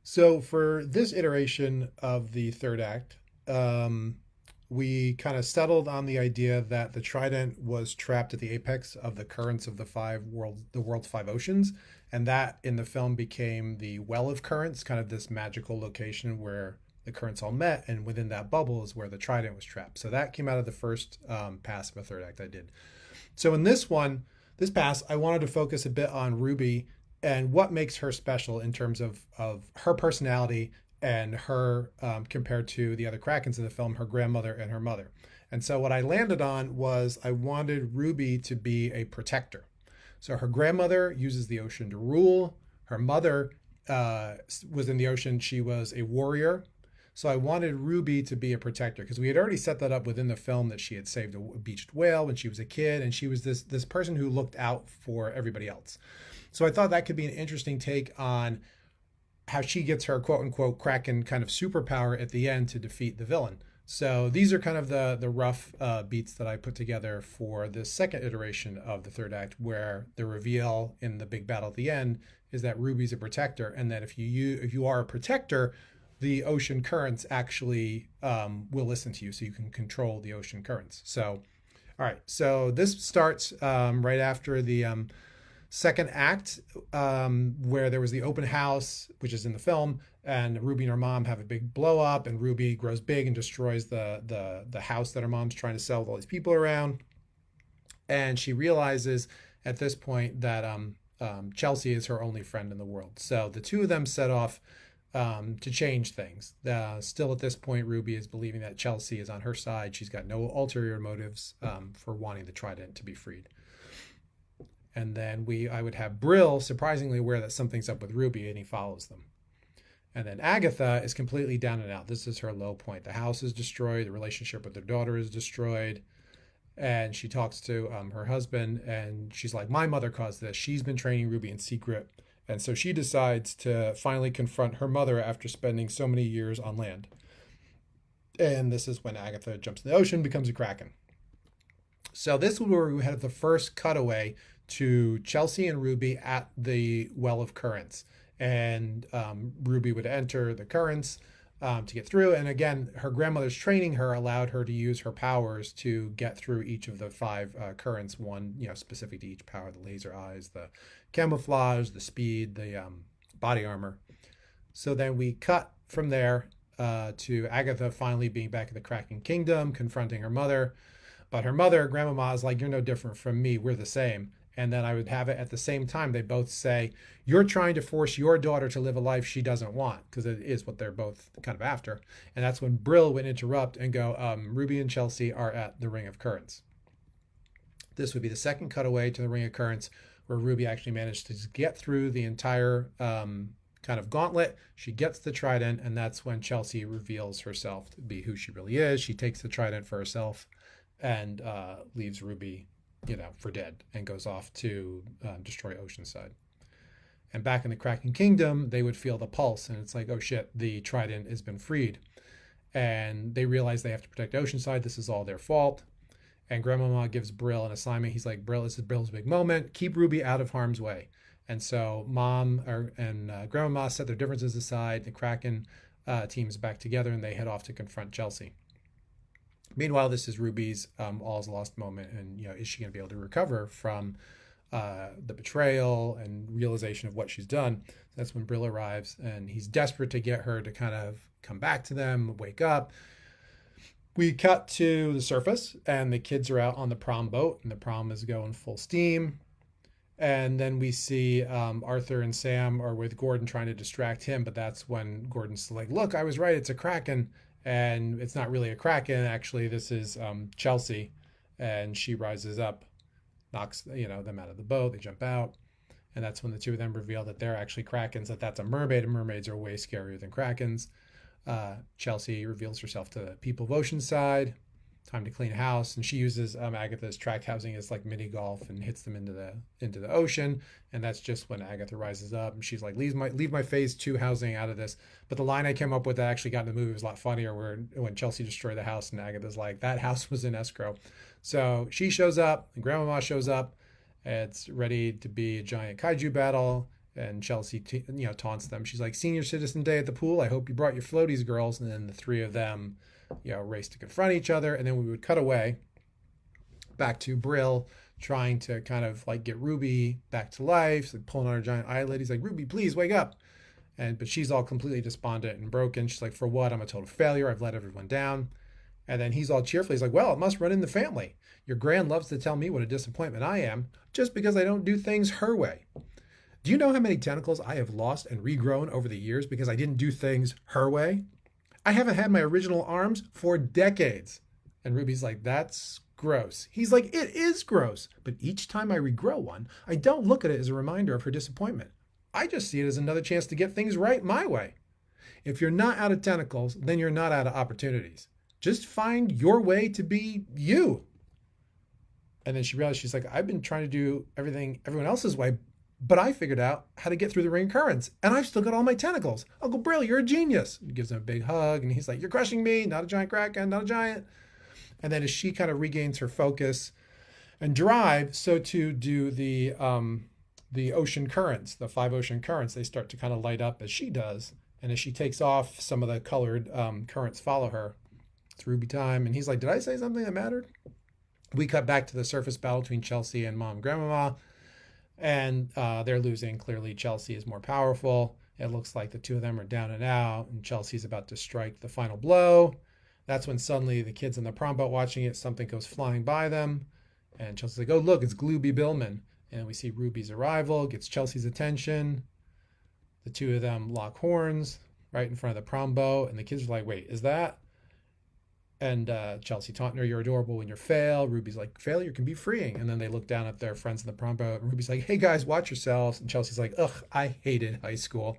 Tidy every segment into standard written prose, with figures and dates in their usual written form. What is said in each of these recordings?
So for this iteration of the third act, we kind of settled on the idea that the trident was trapped at the apex of the currents of the world's five oceans, and that in the film became the well of currents, kind of this magical location where the currents all met, and within that bubble is where the trident was trapped. So that came out of the first pass of a third act I did. So in this pass, I wanted to focus a bit on Ruby and what makes her special in terms of her personality and her compared to the other Krakens in the film, her grandmother and her mother. And so what I landed on was I wanted Ruby to be a protector. So her grandmother uses the ocean to rule. Her mother was in the ocean. She was a warrior. So I wanted Ruby to be a protector because we had already set that up within the film that she had saved a beached whale when she was a kid, and she was this person who looked out for everybody else. So I thought that could be an interesting take on how she gets her quote unquote Kraken kind of superpower at the end to defeat the villain. So these are kind of the rough beats that I put together for the second iteration of the third act, where the reveal in the big battle at the end is that Ruby's a protector, and that if you are a protector, the ocean currents actually will listen to you, so you can control the ocean currents. So, all right. So this starts right after the second act, where there was the open house, which is in the film, and Ruby and her mom have a big blow up, and Ruby grows big and destroys the house that her mom's trying to sell with all these people around. And she realizes at this point that Chelsea is her only friend in the world. So the two of them set off to change things. Still at this point, Ruby is believing that Chelsea is on her side. She's got no ulterior motives for wanting the trident to be freed. And then I would have Brill surprisingly aware that something's up with Ruby, and he follows them. And then Agatha is completely down and out. This is her low point. The house is destroyed. The relationship with her daughter is destroyed. And she talks to her husband, and she's like, my mother caused this. She's been training Ruby in secret. And so she decides to finally confront her mother after spending so many years on land. And this is when Agatha jumps in the ocean, becomes a Kraken. So this is where we have the first cutaway to Chelsea and Ruby at the Well of Currents. And Ruby would enter the currents to get through. And again, her grandmother's training her allowed her to use her powers to get through each of the five currents, one specific to each power: the laser eyes, the camouflage, the speed, the body armor. So then we cut from there to Agatha finally being back in the Kraken Kingdom, confronting her mother. But her mother, Grandmama, is like, you're no different from me. We're the same. And then I would have it at the same time. They both say, you're trying to force your daughter to live a life she doesn't want, because it is what they're both kind of after. And that's when Brill would interrupt and go, Ruby and Chelsea are at the Ring of Currents. This would be the second cutaway to the Ring of Currents, where Ruby actually managed to get through the entire kind of gauntlet. She gets the trident, and that's when Chelsea reveals herself to be who she really is. She takes the trident for herself and leaves Ruby for dead, and goes off to destroy Oceanside. And back in the Kraken Kingdom, they would feel the pulse, and it's like, oh shit, the trident has been freed. And they realize they have to protect Oceanside. this is all their fault. And Grandmama gives Brill an assignment. He's like, Brill, this is Brill's big moment. Keep Ruby out of harm's way. And so Mom and Grandmama set their differences aside. The Kraken team's back together, and they head off to confront Chelsea. Meanwhile, this is Ruby's all's lost moment, and is she going to be able to recover from the betrayal and realization of what she's done? That's when Brill arrives, and he's desperate to get her to kind of come back to them, wake up. We cut to the surface, and the kids are out on the prom boat, and the prom is going full steam. And then we see Arthur and Sam are with Gordon trying to distract him, but that's when Gordon's like, look, I was right, it's a Kraken. And it's not really a Kraken. Actually, this is Chelsea, and she rises up, knocks them out of the boat. They jump out, and that's when the two of them reveal that they're actually Krakens. That's a mermaid, and mermaids are way scarier than Krakens. Chelsea reveals herself to the people of Oceanside. Time to clean house, and she uses Agatha's tract housing as like mini golf and hits them into the ocean. And that's just when Agatha rises up, and she's like, leave my phase 2 housing out of this. But the line I came up with that actually got in the movie was a lot funnier, where when Chelsea destroyed the house, and Agatha's like, that house was in escrow. So she shows up, and Grandmama shows up. It's ready to be a giant kaiju battle, And Chelsea, taunts them. She's like, "Senior Citizen Day at the pool. I hope you brought your floaties, girls." And then the three of them, race to confront each other. And then we would cut away back to Brill trying to kind of like get Ruby back to life, so pulling on her giant eyelid. He's like, "Ruby, please wake up." But she's all completely despondent and broken. She's like, "For what? I'm a total failure. I've let everyone down." And then he's all cheerful. He's like, "Well, it must run in the family. Your gran loves to tell me what a disappointment I am just because I don't do things her way. Do you know how many tentacles I have lost and regrown over the years because I didn't do things her way? I haven't had my original arms for decades." And Ruby's like, "That's gross." He's like, "It is gross. But each time I regrow one, I don't look at it as a reminder of her disappointment. I just see it as another chance to get things right my way. If you're not out of tentacles, then you're not out of opportunities. Just find your way to be you." And then she realized, she's like, "I've been trying to do everything everyone else's way, but I figured out how to get through the ring currents, and I've still got all my tentacles. Uncle Brill, you're a genius." He gives him a big hug, and he's like, "You're crushing me. Not a giant Kraken, not a giant." And then as she kind of regains her focus and drive, so too do the ocean currents, the 5 ocean currents. They start to kind of light up as she does. And as she takes off, some of the colored currents follow her. It's Ruby time. And he's like, "Did I say something that mattered?" We cut back to the surface battle between Chelsea and Mom and Grandmama. And they're losing. Clearly, Chelsea is more powerful. It looks like the two of them are down and out, and Chelsea's about to strike the final blow. That's when suddenly the kids in the prom boat watching it, something goes flying by them. And Chelsea's like, "Oh, look, it's Glooby Billman." And we see Ruby's arrival, gets Chelsea's attention. The two of them lock horns right in front of the prom boat. And the kids are like, "Wait, is that?" And Chelsea taunting her, "You're adorable when you fail." Ruby's like, "Failure can be freeing." And then they look down at their friends in the prom boat. And Ruby's like, "Hey guys, watch yourselves." And Chelsea's like, "Ugh, I hated high school."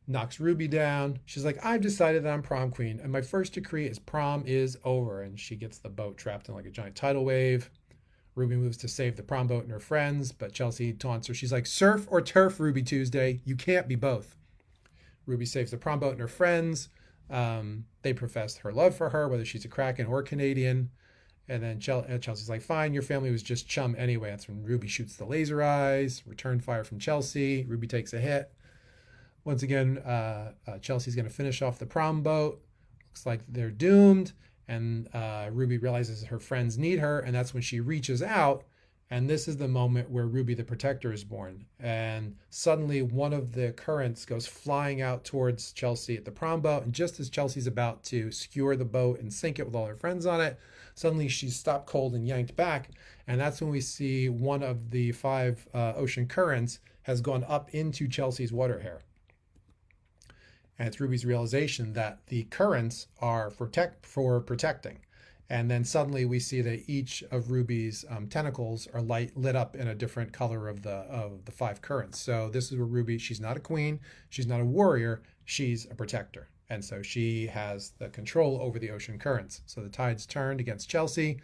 Knocks Ruby down. She's like, "I've decided that I'm prom queen. And my first decree is prom is over." And she gets the boat trapped in like a giant tidal wave. Ruby moves to save the prom boat and her friends, but Chelsea taunts her. She's like, "Surf or turf, Ruby Tuesday. You can't be both." Ruby saves the prom boat and her friends. They profess her love for her, whether she's a Kraken or Canadian. And then Chelsea's like, "Fine, your family was just chum anyway." That's when Ruby shoots the laser eyes, return fire from Chelsea. Ruby takes a hit. Once again, Chelsea's going to finish off the prom boat. Looks like they're doomed. And Ruby realizes her friends need her. And that's when she reaches out. And this is the moment where Ruby the Protector is born. And suddenly one of the currents goes flying out towards Chelsea at the prom boat. And just as Chelsea's about to skewer the boat and sink it with all her friends on it, suddenly she's stopped cold and yanked back. And that's when we see one of the 5 ocean currents has gone up into Chelsea's water hair. And it's Ruby's realization that the currents are for protecting. And then suddenly we see that each of Ruby's tentacles are lit up in a different color of the 5 currents. So this is where Ruby, she's not a queen, she's not a warrior, she's a protector. And so she has the control over the ocean currents. So the tide's turned against Chelsea.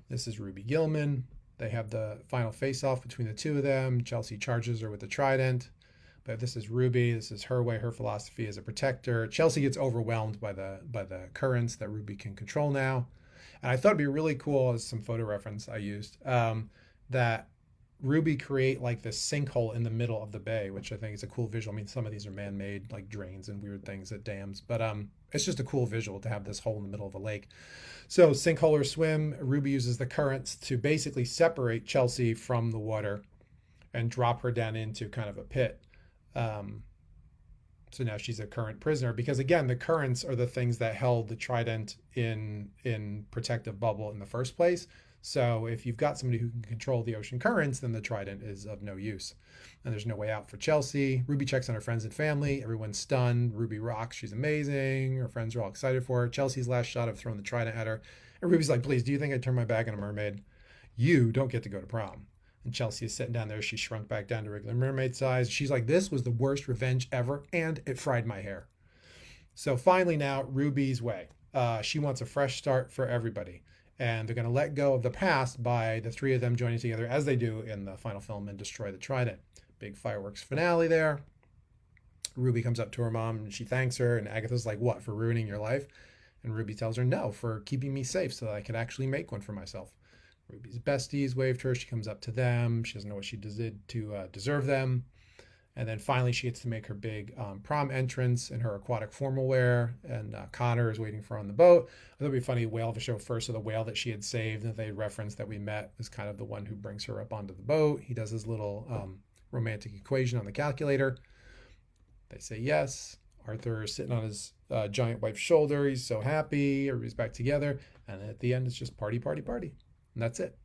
This is Ruby Gillman. They have the final face-off between the two of them. Chelsea charges her with the trident. But this is Ruby. This is her way, her philosophy as a protector. Chelsea gets overwhelmed by the currents that Ruby can control now. And I thought it'd be really cool, as some photo reference I used, that Ruby create like this sinkhole in the middle of the bay, which I think is a cool visual. I mean, some of these are man-made, like drains and weird things at dams, but it's just a cool visual to have this hole in the middle of a lake. So sinkhole or swim, Ruby uses the currents to basically separate Chelsea from the water and drop her down into kind of a pit. So now she's a current prisoner because, again, the currents are the things that held the trident in protective bubble in the first place. So if you've got somebody who can control the ocean currents, then the trident is of no use. And there's no way out for Chelsea. Ruby checks on her friends and family. Everyone's stunned. Ruby rocks. She's amazing. Her friends are all excited for her. Chelsea's last shot of throwing the trident at her. And Ruby's like, "Please, do you think I'd turn my back on a mermaid? You don't get to go to prom." And Chelsea is sitting down there. She shrunk back down to regular mermaid size. She's like, "This was the worst revenge ever, and it fried my hair." So finally now, Ruby's way. She wants a fresh start for everybody. And they're going to let go of the past by the 3 of them joining together, as they do in the final film, and destroy the trident. Big fireworks finale there. Ruby comes up to her mom, and she thanks her. And Agatha's like, "What, for ruining your life?" And Ruby tells her, "No, for keeping me safe so that I can actually make one for myself." Ruby's besties waved her. She comes up to them. She doesn't know what she did to deserve them. And then finally, she gets to make her big prom entrance in her aquatic formal wear. And Connor is waiting for her on the boat. I thought it'd be funny, whale of a show first. So the whale that she had saved that they referenced that we met is kind of the one who brings her up onto the boat. He does his little romantic equation on the calculator. They say yes. Arthur is sitting on his giant wife's shoulder. He's so happy. Everybody's back together. And at the end, it's just party, party, party. And that's it.